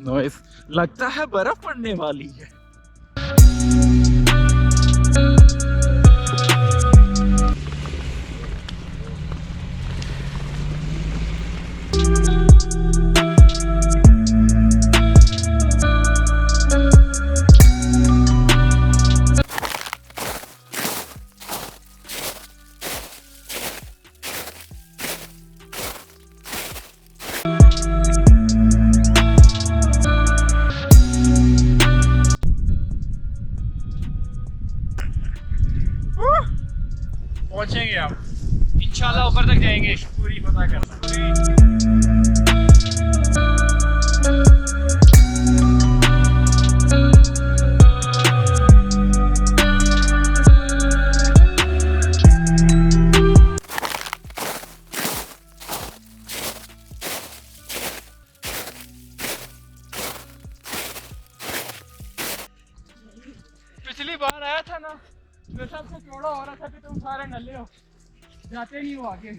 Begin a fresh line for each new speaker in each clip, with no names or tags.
Noise, लगता है बर्फ पड़ने वाली है।
पहुंचेंगे आप इंशाल्लाह, ऊपर तक जाएंगे, पूरी पता करना। पिछली बार आया था ना, तो सबसे चौड़ा हो रहा था कि तुम सारे नल्ले हो, जाते नहीं हो आगे।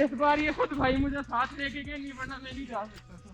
इस बार ये खुद भाई मुझे साथ लेके गए, नहीं वरना मैं नहीं जा सकता था।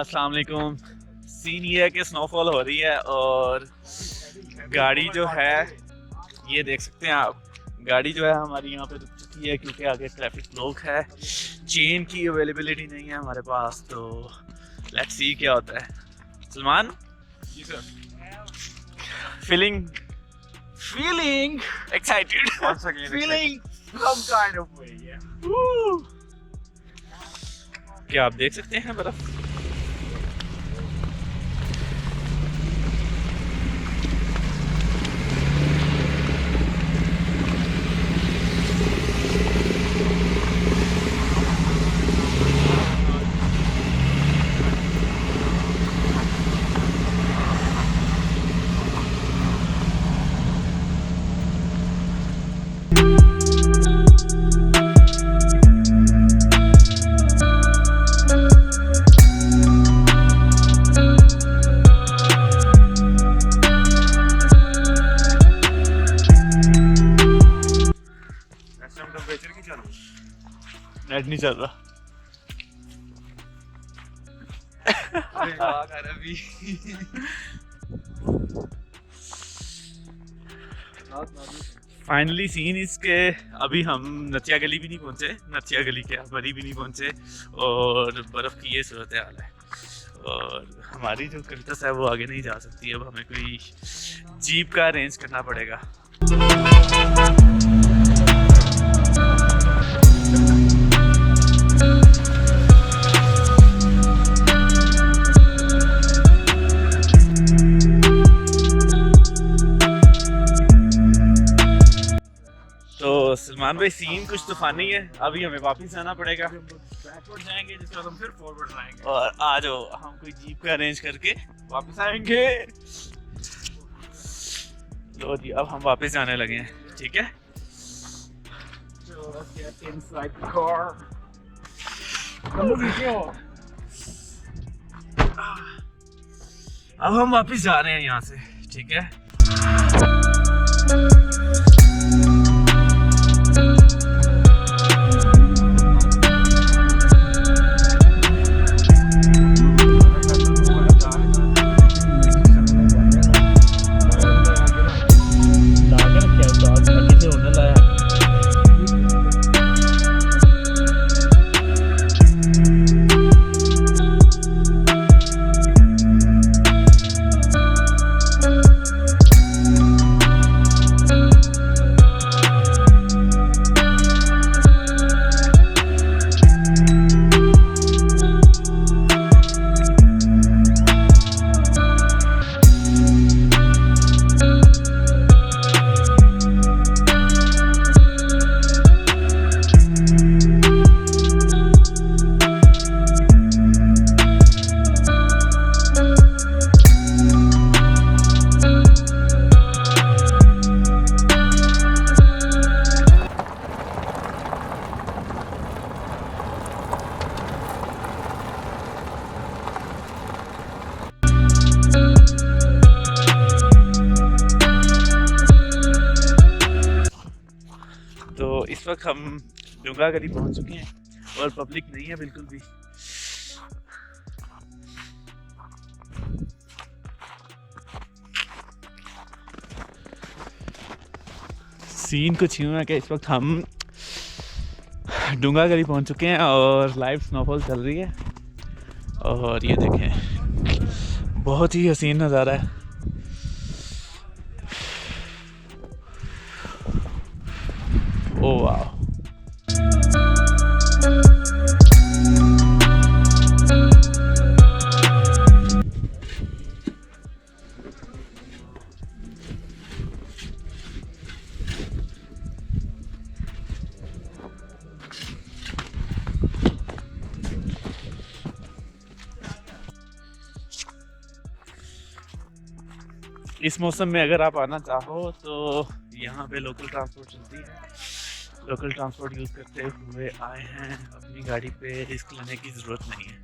अस्सलाम वालेकुम। सीन ये है कि स्नोफॉल हो रही है और गाड़ी जो है, ये देख सकते हैं आप, गाड़ी जो है हमारी यहाँ पे रुक चुकी है क्योंकि आगे ट्रैफिक ब्लॉक है। चेन की अवेलेबिलिटी नहीं है हमारे पास, तो लेट्स सी क्या होता है। सलमान,
जी sir.
Feeling excited, feeling
some kind of way, yeah.
क्या आप देख सकते हैं बर्फ? नेट नहीं चल रहा। फाइनली सीन इसके, अभी हम नथिया गली भी नहीं पहुंचे, नथिया गली के बरी भी नहीं पहुंचे और बर्फ़ की ये सूरत हाल है और हमारी जो कविता है वो आगे नहीं जा सकती। अब हमें कोई जीप का अरेंज करना पड़ेगा। सलमान भाई, सीन कुछ तूफानी है, अभी हमें वापस आना पड़ेगा।
बैकवर्ड जाएंगे, जिसके बाद हम फिर फॉरवर्ड आएंगे
और आ जाओ, हम कोई जीप का अरेंज करके वापस आएंगे। तो जी अब हम वापस जाने लगे हैं, ठीक है। अब हम वापस जा रहे हैं यहाँ से, ठीक है। इस वक्त हम डुंगा गली पहुंच चुके हैं और पब्लिक नहीं है बिल्कुल भी। सीन कुछ यूँ है कि इस वक्त हम डुंगा गली पहुंच चुके हैं और लाइव स्नोफॉल चल रही है और ये देखें बहुत ही हसीन नज़ारा है। ओ वाह, इस मौसम में अगर आप आना चाहो तो यहाँ पे लोकल ट्रांसपोर्ट चलती है। लोकल ट्रांसपोर्ट यूज़ करते हुए आए हैं, अपनी गाड़ी पे रिस्क लेने की ज़रूरत नहीं है।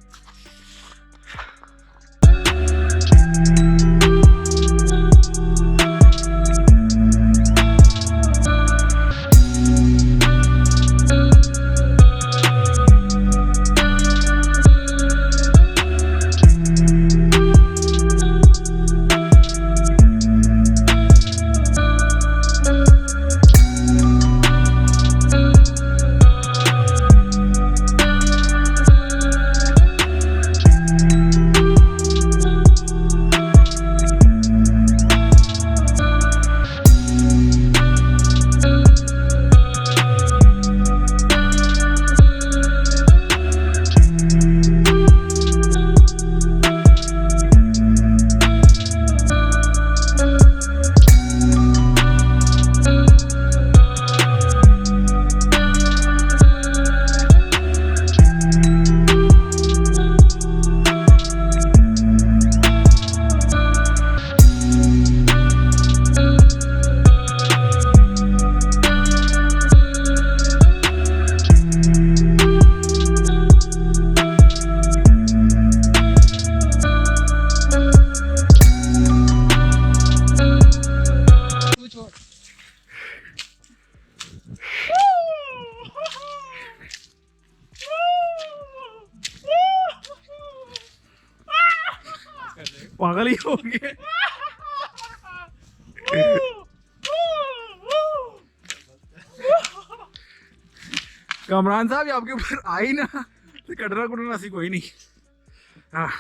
पागल ही हो गए। कमरान साहब आपके ऊपर आई ना तो कटरा कुटना सी कोई नहीं। हाँ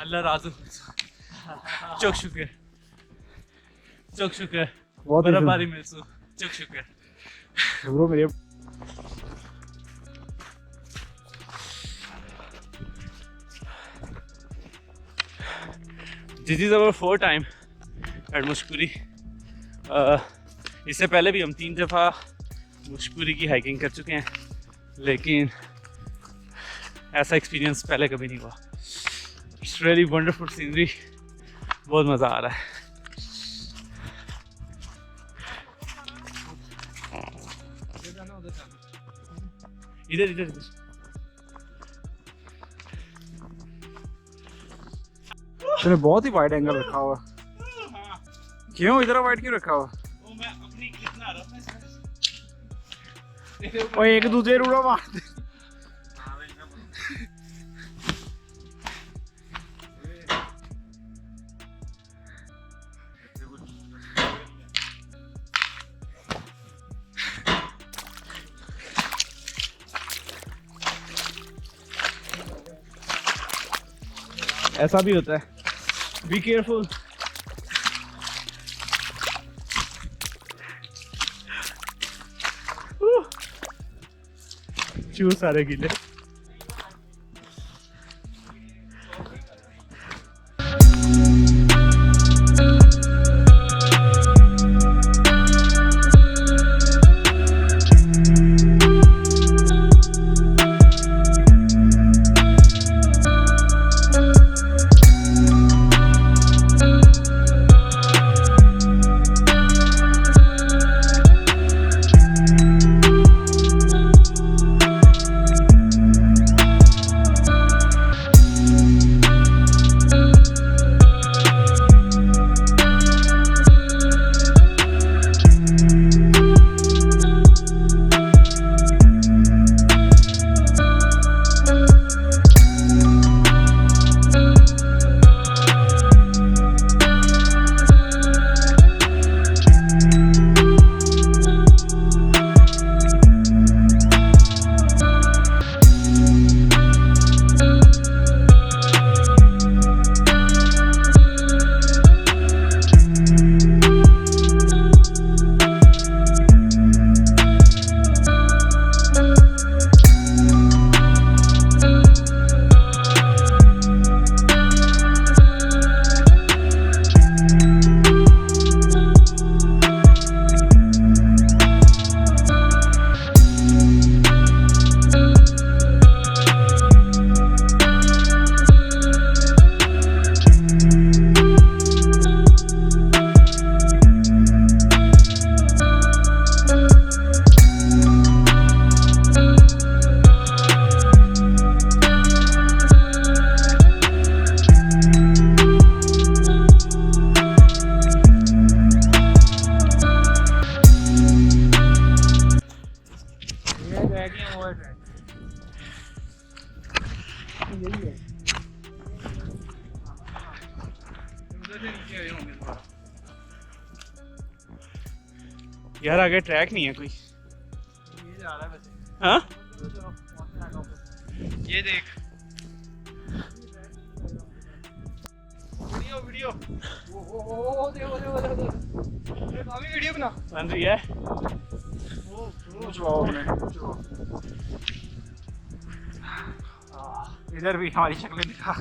अल्लाह राज़ू चौक शुक्र चौक शुक्र बर्फबारी महसूस चौक शुक्र ब्रो मेरे। This is our 4th time at Mushkpuri. इससे पहले भी हम 3 दफ़ा मुशकपुरी की हाइकिंग कर चुके हैं, लेकिन ऐसा एक्सपीरियंस पहले कभी नहीं हुआ। इट्स रियली वंडरफुल सीनरी, बहुत मज़ा आ रहा है। इधर इधर इधर तूने बहुत ही वाइड एंगल रखा हुआ। क्यों इधर वाइड क्यों रखा हुआ? वो मैं अपनी क्लिप बना रहा हूं। ओए एक दूसरे रूड़ा मारते। ऐसा भी होता है, बी केयरफुल। चूहे सारे गीले। यार आगे ट्रैक नहीं है कोई।
ये जा रहा है वैसे।
हाँ
ये देख वीडियो वीडियो ओ देखो देखो देखो अभी वीडियो बना
बन रही है।
इधर भी हमारी शक्लें दिखा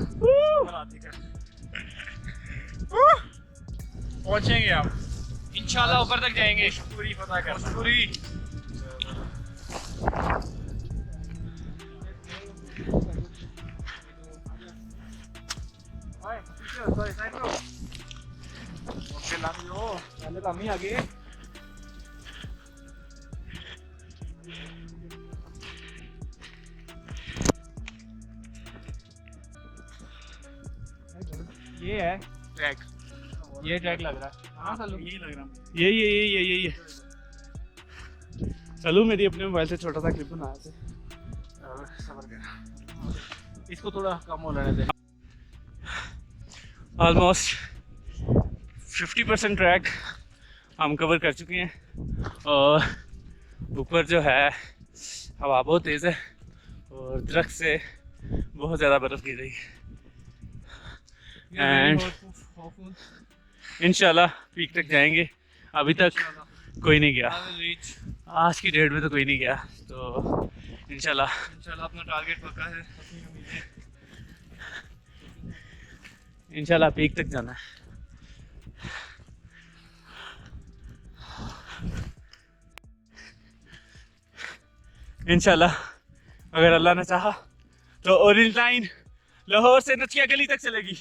पहुंचेंगे आप इंशाल्लाह ऊपर तक जाएंगे पूरी पता कर पूरी पहले तो हम ही आगे ये है ट्रैक ये ट्रैक लग रहा है हाँ चलो यही लग रहा है
ये चलो मेरी अपने मोबाइल से छोटा सा क्लिप बनाया थे।
सबर कर इसको थोड़ा कम हो लेने दे।
ऑलमोस्ट 50% ट्रैक हम कवर कर चुके हैं और ऊपर जो है हवा बहुत तेज़ है और दरख्त से बहुत ज़्यादा बर्फ़ गिर रही है एंड इंशाल्लाह पीक तक जाएंगे। अभी तक कोई नहीं गया, आज की डेट में तो कोई नहीं गया, तो इंशाल्लाह
अपना टारगेट पक्का है
इंशाल्लाह पीक तक जाना है। इंशाल्लाह अगर अल्लाह ने चाहा तो ऑरेंज लाइन लाहौर से नथिया गली तक चलेगी।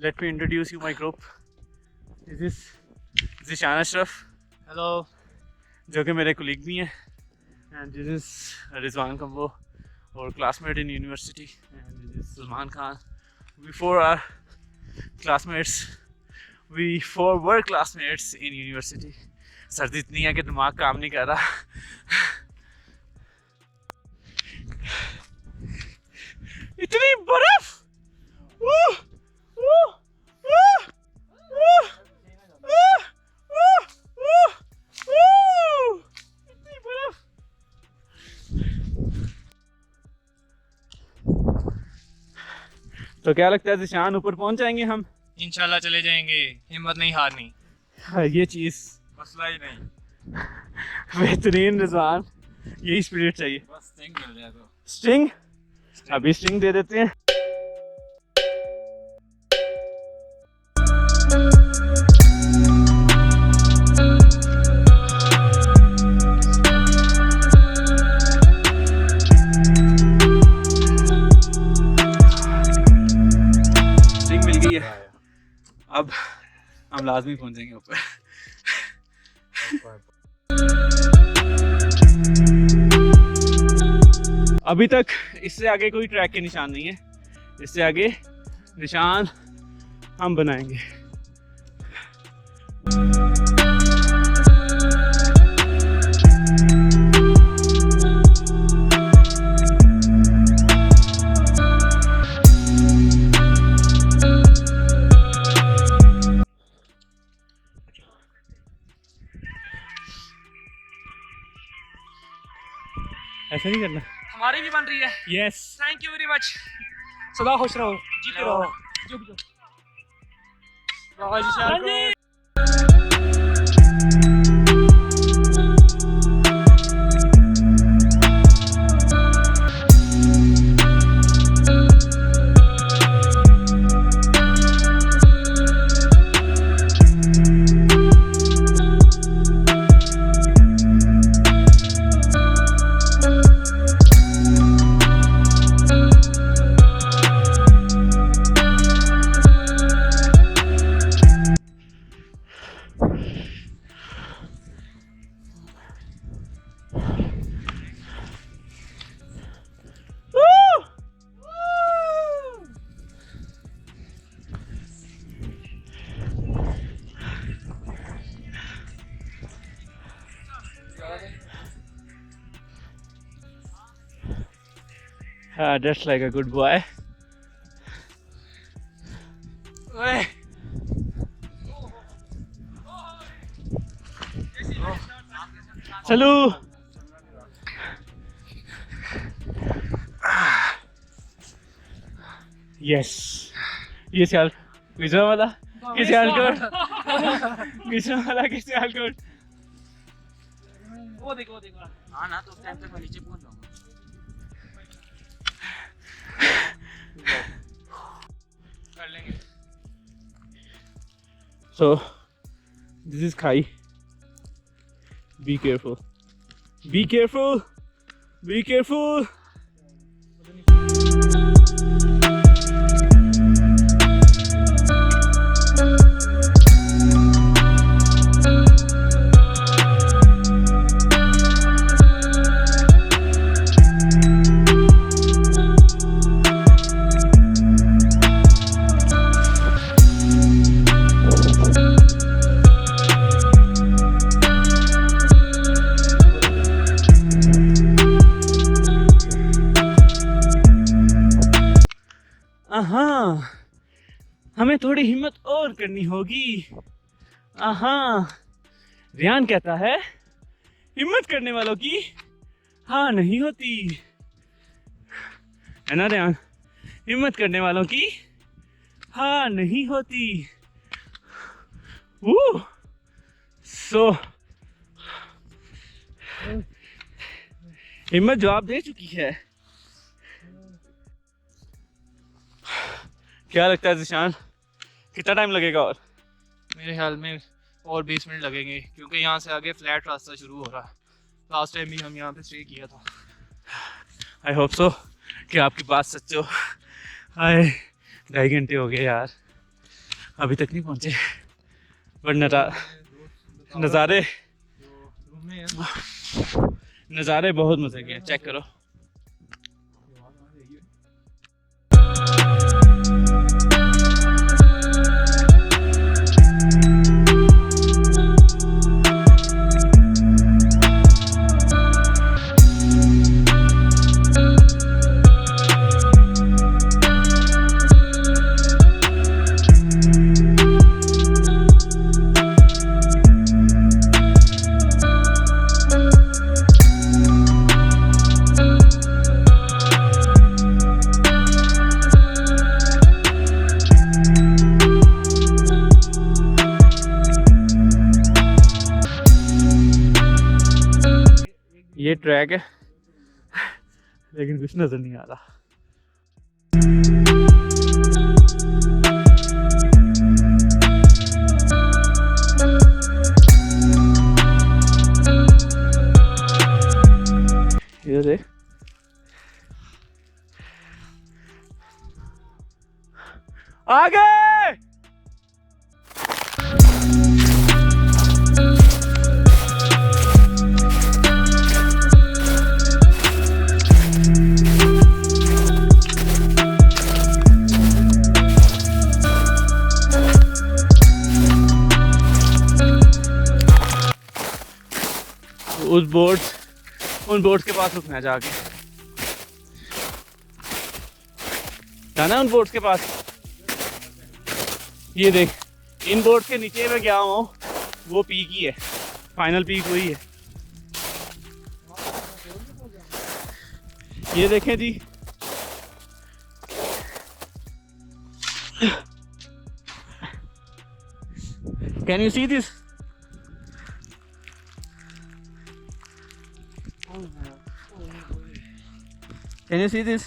Let me introduce you my group. This is Zishan Ashraf.
Hello
जो कि मेरे कुलीग भी हैं, and this is Rizwan Kambo, our classmate in university, and this is Salman Khan. We four were classmates in university. सर्दी इतनी है कि दिमाग काम नहीं कर रहा। इतनी बर्फ तो क्या लगता है जिशान ऊपर पहुंच जाएंगे हम?
इंशाल्लाह चले जाएंगे, हिम्मत नहीं हारनी,
ये चीज़
मसला ही नहीं।
बेहतरीन रिजवान, यही स्पिरिट चाहिए।
बस स्टिंग मिल जाए तो
स्टिंग अभी स्टिंग दे देते हैं। स्टिंग मिल गई है, अब हम लाजमी पहुंचेंगे ऊपर। अभी तक इससे आगे कोई ट्रैक के निशान नहीं है, इससे आगे निशान हम बनाएंगे। ऐसा नहीं करना।
हमारी भी बन रही है।
Yes,
thank you very much. सदा खुश रहो, जीते रहो, जो भी
That's like a good boy.
ओए
चलो यस ये सियाल गुजरा वाला ये सियालकोट गुजरा वाला के सियालकोट
वो देखो हाँ ना तो टाइम तक मैं नीचे पहुंच जाऊंगा कर लेंगे
So this is Khai. Be careful. Be careful. Be careful. हाँ हमें थोड़ी हिम्मत और करनी होगी। हाँ रियान कहता है हिम्मत करने वालों की हाँ नहीं होती है ना रियान? हिम्मत करने वालों की हाँ नहीं होती। सो हिम्मत जवाब दे चुकी है। क्या लगता है जिशान कितना टाइम लगेगा? और
मेरे ख्याल में और 20 मिनट लगेंगे क्योंकि यहाँ से आगे फ्लैट रास्ता शुरू हो रहा है। लास्ट टाइम भी हम यहाँ पे स्टे किया था।
आई होप सो कि आपकी बात सच हो। हाय 2.5 घंटे हो गए यार, अभी तक नहीं पहुँचे। बट नज़ारे बहुत मज़े के, चेक करो। ये ट्रैक है लेकिन कुछ नजर नहीं आ रहा। ये देख आगे उन बोट्स के पास रुकना है, जाके जाना उन बोट्स के पास। ये देख इन बोट्स के नीचे मैं गया हूँ, वो पीक ही है, फाइनल पीक वही है। ये देखें जी, can you see this? Can you see this?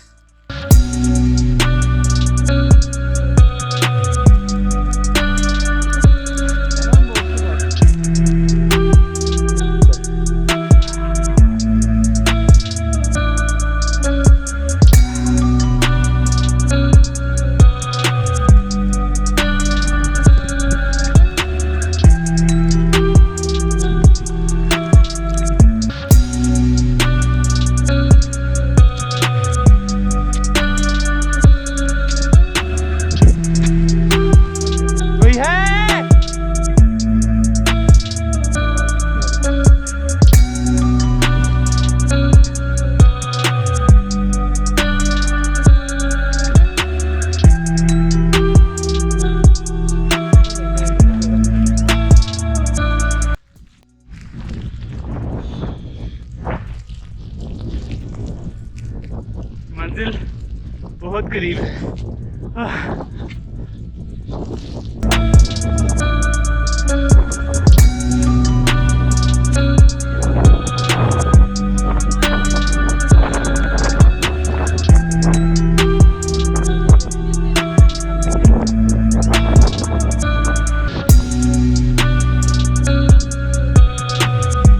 मंजिल बहुत करीब है।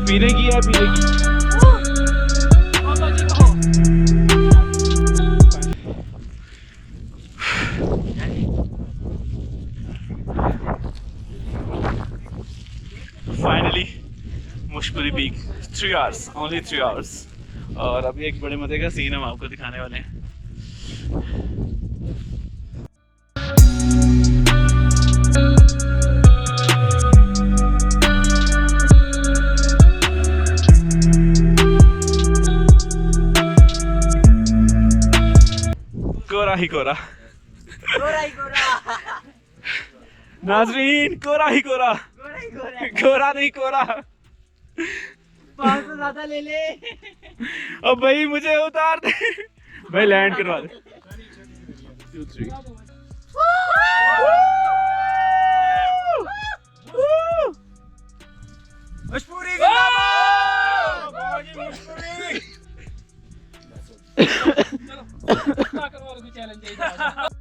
पीने की है, पीने की। Finally Mushkpuri peak 3 hours, only 3 hours. और अभी एक बड़े मजे का सीन हम आपको दिखाने वाले हैं। कोरा ही कोरा,
गोरा ही गोरा,
नाजरीन कोरा ही कोरा,
गोरा ही गोरा।
कोरा नहीं कोरा।
500 ज्यादा ले ले।
अब भाई मुझे उतार दे भाई, लैंड करवा दे। 2 3
मशकूरी जिंदाबाद।
चलो करवा लो चैलेंज।